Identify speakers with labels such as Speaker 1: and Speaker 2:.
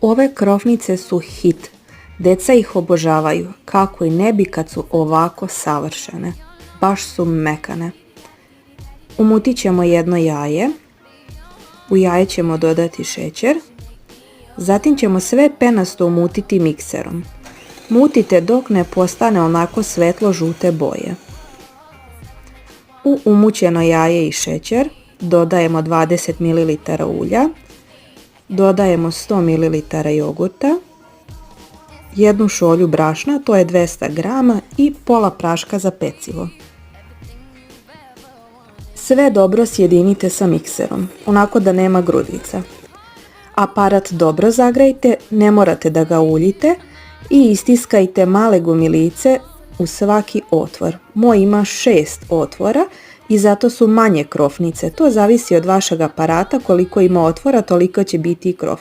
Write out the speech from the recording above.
Speaker 1: Ove krofnice su hit. Deca ih obožavaju, kako i ne bi kad su ovako savršene. Baš su mekane. Umutit ćemo jedno jaje. U jaje ćemo dodati šećer. Zatim ćemo sve penasto umutiti mikserom. Mutite dok ne postane onako svetlo žute boje. U umućeno jaje i šećer dodajemo 20 ml ulja, dodajemo 100 ml jogurta, jednu šolju brašna, to je 200 g i pola praška za pecivo. Sve dobro sjedinite sa mikserom, onako da nema grudica. Aparat dobro zagrejte, ne morate da ga uljite i istiskajte male gumilice u svaki otvor. Moj ima 6 otvora i zato su manje krofnice. To zavisi od vašeg aparata, koliko ima otvora, toliko će biti i krofnica.